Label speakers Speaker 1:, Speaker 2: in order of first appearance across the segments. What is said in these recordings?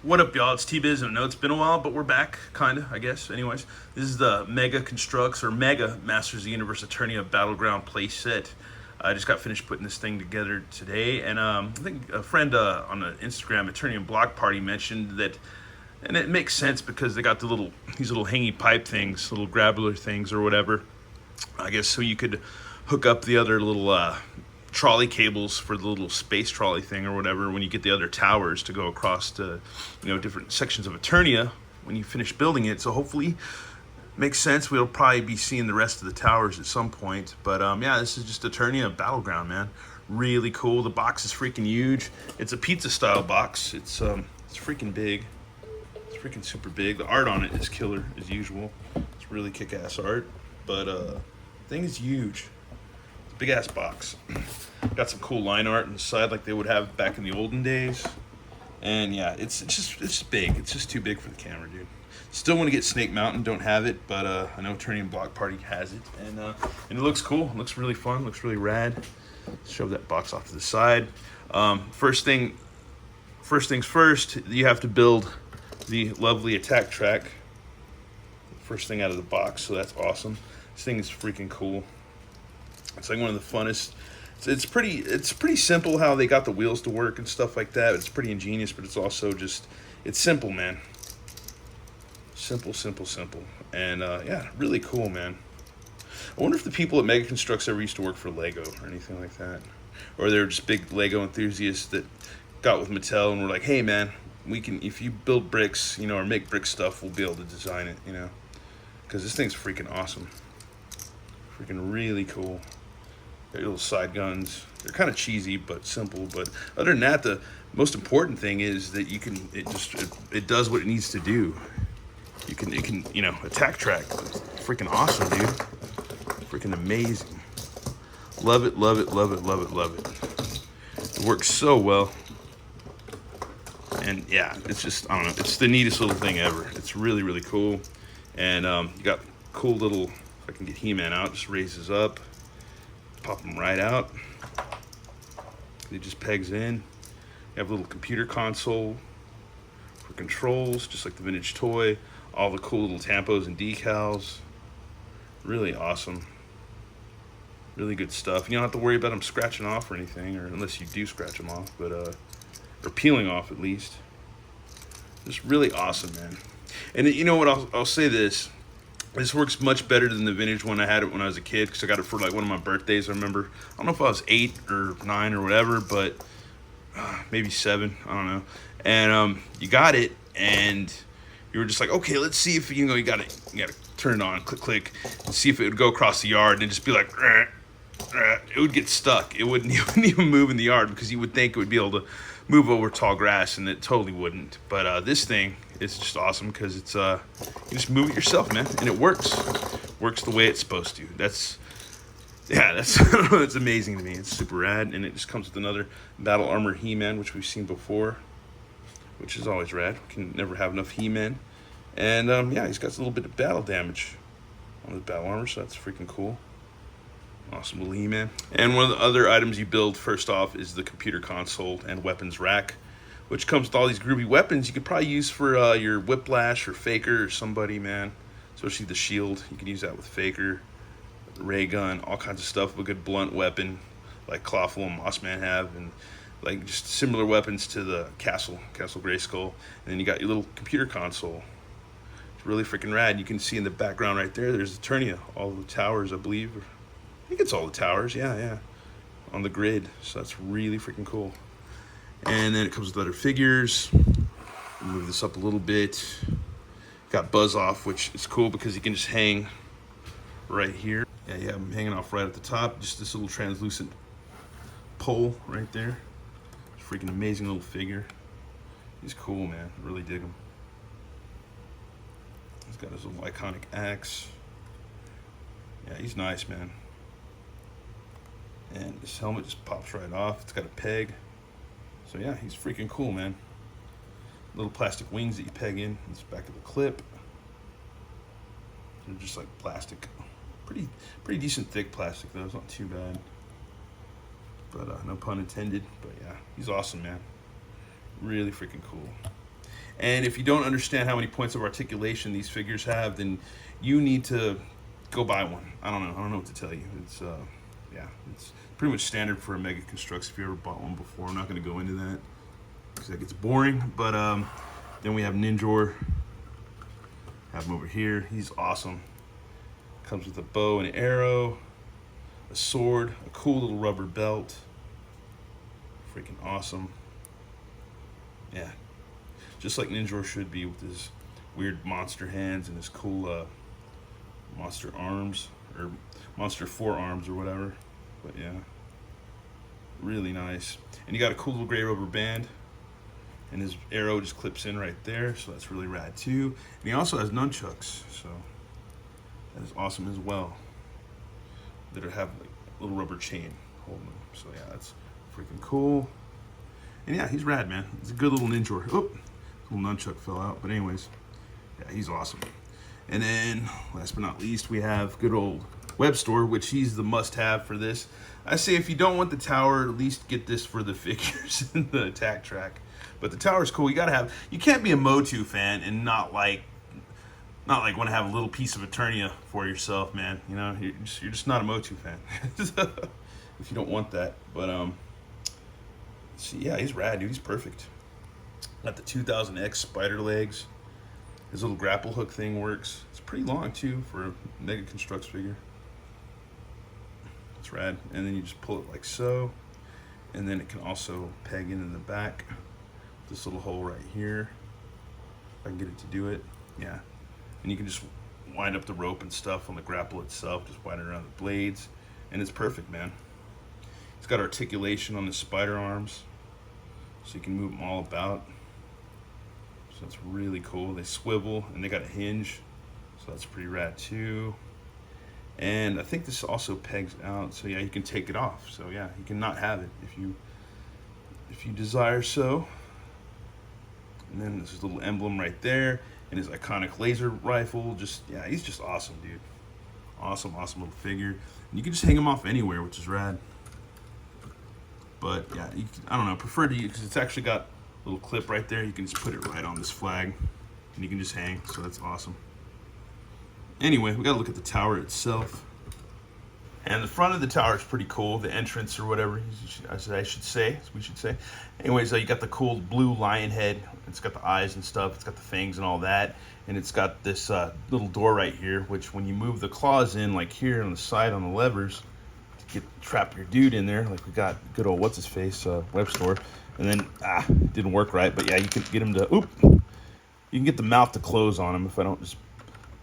Speaker 1: What up, y'all? It's T-Biz. I know it's been a while, but we're back, kinda, I guess. Anyways, this is the Mega Constructs or Mega Masters of the Universe Eternia Battleground playset. I just got finished putting this thing together today, and I think a friend on the Instagram Eternia Block Party mentioned that, and it makes sense because they got these little hangy pipe things, little grabbler things or whatever. I guess so you could hook up the other little trolley cables for the little space trolley thing or whatever when you get the other towers to go across to, different sections of Eternia when you finish building it. So hopefully makes sense. We'll probably be seeing the rest of the towers at some point. But yeah, this is just Eternia Battleground, man. Really cool. The box is freaking huge. It's a pizza style box. It's freaking big. It's freaking super big. The art on it is killer as usual. It's really kick-ass art. But the thing is huge. Big ass box. Got some cool line art on the side like they would have back in the olden days. And yeah, it's just big. It's just too big for the camera, dude. Still want to get Snake Mountain, don't have it, but I know Eternia Block Party has it, and it looks cool. It looks really fun. Looks really rad. Shove that box off to the side. First things first. You have to build the lovely attack track. First thing out of the box, so that's awesome. This thing is freaking cool. It's like one of the funnest. It's pretty simple how they got the wheels to work and stuff like that. It's pretty ingenious, but it's also it's simple, man. Simple. And yeah, really cool, man. I wonder if the people at Mega Constructs ever used to work for Lego or anything like that. Or they're just big Lego enthusiasts that got with Mattel and were like, hey man, we can, if you build bricks, or make brick stuff, we'll be able to design it, Because this thing's freaking awesome. Freaking really cool. Got little side guns. They're kind of cheesy but simple. But other than that, the most important thing is that it does what it needs to do. It can attack track. Freaking awesome, dude. Freaking amazing. Love it. It works so well. And yeah, it's just, I don't know, it's the neatest little thing ever. It's really, really cool. And you got cool little, if I can get He-Man out, just raises up. Pop them right out. It just pegs in. You have a little computer console for controls, just like the vintage toy. All the cool little tampos and decals. Really awesome. Really good stuff. You don't have to worry about them scratching off or anything, or unless you do scratch them off, but or peeling off at least. Just really awesome, man. And you know what? I'll say this. This works much better than the vintage one. I had it when I was a kid because I got it for like one of my birthdays. I remember, I don't know if I was 8 or 9 or whatever, but maybe 7. I don't know. And you got it, and you were just like, okay, let's see if you gotta turn it on, click, and see if it would go across the yard, and just be like, it would get stuck. It wouldn't even move in the yard because you would think it would be able to move over tall grass, and it totally wouldn't. But this thing is just awesome because it's you just move it yourself, man, and it works the way it's supposed to. That's amazing to me. It's super rad, and it just comes with another battle armor He-Man, which we've seen before, which is always rad. Can never have enough He-Man. And yeah, he's got a little bit of battle damage on the battle armor, so that's freaking cool. Awesome little He-Man. And one of the other items you build first off is the computer console and weapons rack, which comes with all these groovy weapons you could probably use for your Whiplash or Faker or somebody, man. Especially the shield. You can use that with Faker, ray gun, all kinds of stuff. A good blunt weapon like Clawful and Mossman have, and like just similar weapons to the Castle Grayskull. And then you got your little computer console. It's really freaking rad. You can see in the background right there's Eternia, all the towers, I believe. I think it's all the towers, yeah, on the grid. So that's really freaking cool. And then it comes with other figures. Move this up a little bit. Got Buzz Off, which is cool because you can just hang right here. Yeah, you have him hanging off right at the top. Just this little translucent pole right there. It's a freaking amazing little figure. He's cool, man. Really dig him. He's got his little iconic axe. Yeah, he's nice, man. And this helmet just pops right off. It's got a peg. So yeah, he's freaking cool, man. Little plastic wings that you peg in the back of the clip. They're just like plastic. Pretty decent thick plastic though. It's not too bad. But no pun intended. But yeah, he's awesome, man. Really freaking cool. And if you don't understand how many points of articulation these figures have, then you need to go buy one. I don't know what to tell you. It's yeah, it's pretty much standard for a Mega Construx if you ever bought one before. I'm not going to go into that because that gets boring. But then we have Ninjor. Have him over here. He's awesome. Comes with a bow and an arrow, a sword, a cool little rubber belt. Freaking awesome. Yeah, just like Ninjor should be, with his weird monster hands and his cool monster arms, or monster forearms or whatever. But yeah, really nice. And you got a cool little gray rubber band, and his arrow just clips in right there, so that's really rad too. And he also has nunchucks, so that is awesome as well. That have like a little rubber chain holding them. So yeah, that's freaking cool. And yeah, he's rad, man. He's a good little Ninjor. Oh, little nunchuck fell out. But anyways, yeah, he's awesome. And then, last but not least, we have good old Web Store, which he's the must-have for this. I say if you don't want the tower, at least get this for the figures and the attack track. But the tower's cool. You gotta have. You can't be a Motu fan and not like want to have a little piece of Eternia for yourself, man. You know, you're just not a Motu fan if you don't want that. But see, yeah, he's rad, dude. He's perfect. Got the 2000X spider legs. His little grapple hook thing works. It's pretty long too for a Mega Construx figure. It's rad. And then you just pull it like so, and then it can also peg in the back. This little hole right here. If I can get it to do it, yeah. And you can just wind up the rope and stuff on the grapple itself, just wind it around the blades, and it's perfect, man. It's got articulation on the spider arms, so you can move them all about. So that's really cool. They swivel, and they got a hinge, so that's pretty rad too. And I think this also pegs out, so yeah, you can take it off. So yeah, you can not have it if you desire so. And then this little emblem right there, and his iconic laser rifle. Just, yeah, he's just awesome, dude. Awesome little figure. And you can just hang him off anywhere, which is rad. But yeah, I don't know, prefer to use, because it's actually got a little clip right there. You can just put it right on this flag, and you can just hang, so that's awesome. Anyway, we gotta look at the tower itself. And the front of the tower is pretty cool. The entrance, or whatever we should say. Anyways, you got the cool blue lion head. It's got the eyes and stuff. It's got the fangs and all that. And it's got this little door right here, which when you move the claws in, like here on the side on the levers, to trap your dude in there, like we got good old what's his face Web Store. And then it didn't work right, but yeah, you can get him to you can get the mouth to close on him if I don't just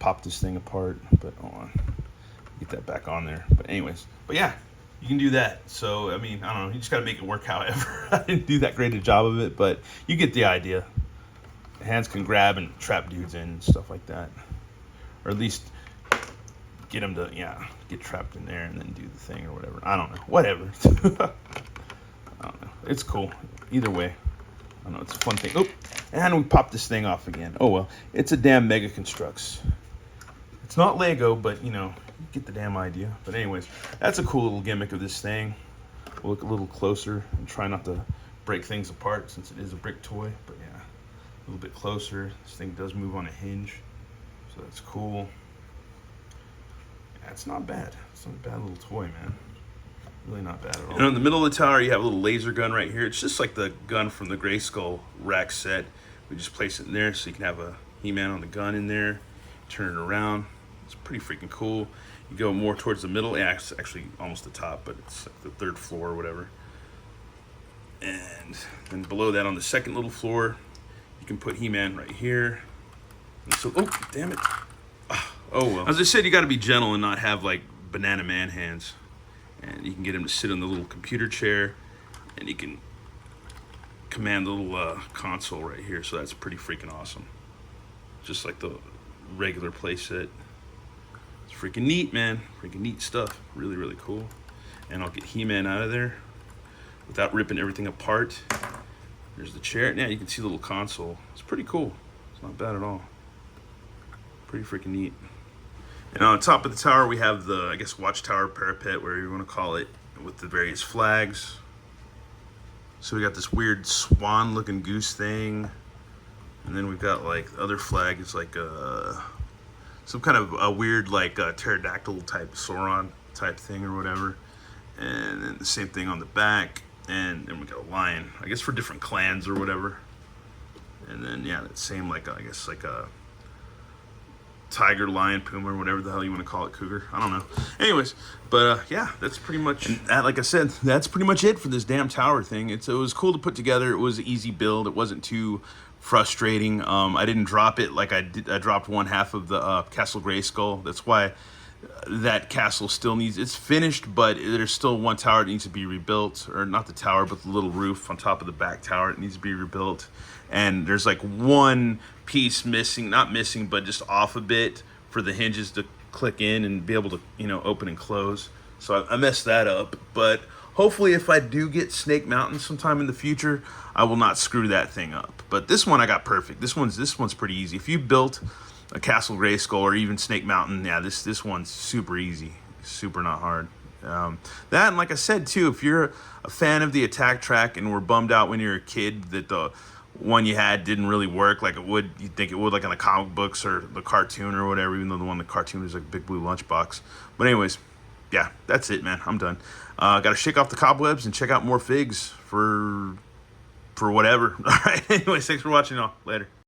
Speaker 1: pop this thing apart. But hold on. Get that back on there. But anyways, yeah, you can do that. So I mean, I don't know, you just got to make it work. However, I didn't do that great a job of it, but you get the idea. The hands can grab and trap dudes in and stuff like that, or at least get them to get trapped in there and then do the thing or whatever. I don't know, whatever. I don't know, it's cool either way. I don't know, it's a fun thing. Oh, and we popped this thing off again. Oh well, it's a damn Mega Construx. It's not Lego, but you know, you get the damn idea. But anyways, that's a cool little gimmick of this thing. We'll look a little closer and try not to break things apart since it is a brick toy. But yeah, a little bit closer. This thing does move on a hinge, so that's cool. Yeah, it's not bad. It's not a bad little toy, man. Really not bad at all. And in the middle of the tower, you have a little laser gun right here. It's just like the gun from the Grayskull rack set. We just place it in there so you can have a He-Man on the gun in there. Turn it around. It's pretty freaking cool. You go more towards the middle. Yeah, it's actually almost the top, but it's like the third floor or whatever. And then below that on the second little floor, you can put He-Man right here. And so, oh, damn it. Oh, well. As I said, you got to be gentle and not have like Banana Man hands. And you can get him to sit on the little computer chair, and you can command the little console right here. So that's pretty freaking awesome. Just like the regular playset. It's freaking neat, man. Freaking neat stuff. Really, really cool. And I'll get He-Man out of there without ripping everything apart. There's the chair. Now you can see the little console. It's pretty cool. It's not bad at all. Pretty freaking neat. And on top of the tower, we have the, I guess, watchtower parapet, whatever you want to call it, with the various flags. So we got this weird swan-looking goose thing. And then we've got like the other flag is like some kind of a weird like pterodactyl type Sauron type thing or whatever. And then the same thing on the back. And then we got a lion, I guess for different clans or whatever. And then yeah, that same like I guess like a tiger, lion, puma, or whatever the hell you want to call it, cougar. I don't know. Anyways, but yeah, that's pretty much. And that, like I said, that's pretty much it for this damn tower thing. It was cool to put together. It was an easy build. It wasn't too frustrating. I didn't drop it like I did. I dropped one half of the Castle Grayskull. That's why that castle still needs. It's finished, but there's still one tower that needs to be rebuilt, or not the tower, but the little roof on top of the back tower. It needs to be rebuilt. And there's like one piece missing, not missing, but just off a bit for the hinges to click in and be able to, you know, open and close. So I messed that up. But hopefully if I do get Snake Mountain sometime in the future, I will not screw that thing up. But this one I got perfect. This one's pretty easy. If you built a Castle Grayskull or even Snake Mountain, yeah, this one's super easy, super not hard. That, and like I said too, if you're a fan of the attack track and were bummed out when you were a kid that the one you had didn't really work like it would, you'd think it would, like in the comic books or the cartoon or whatever, even though the one in the cartoon was like a big blue lunchbox. But anyways, yeah, that's it, man. I'm done. Gotta shake off the cobwebs and check out more figs for whatever. All right, anyways, thanks for watching, all. Later.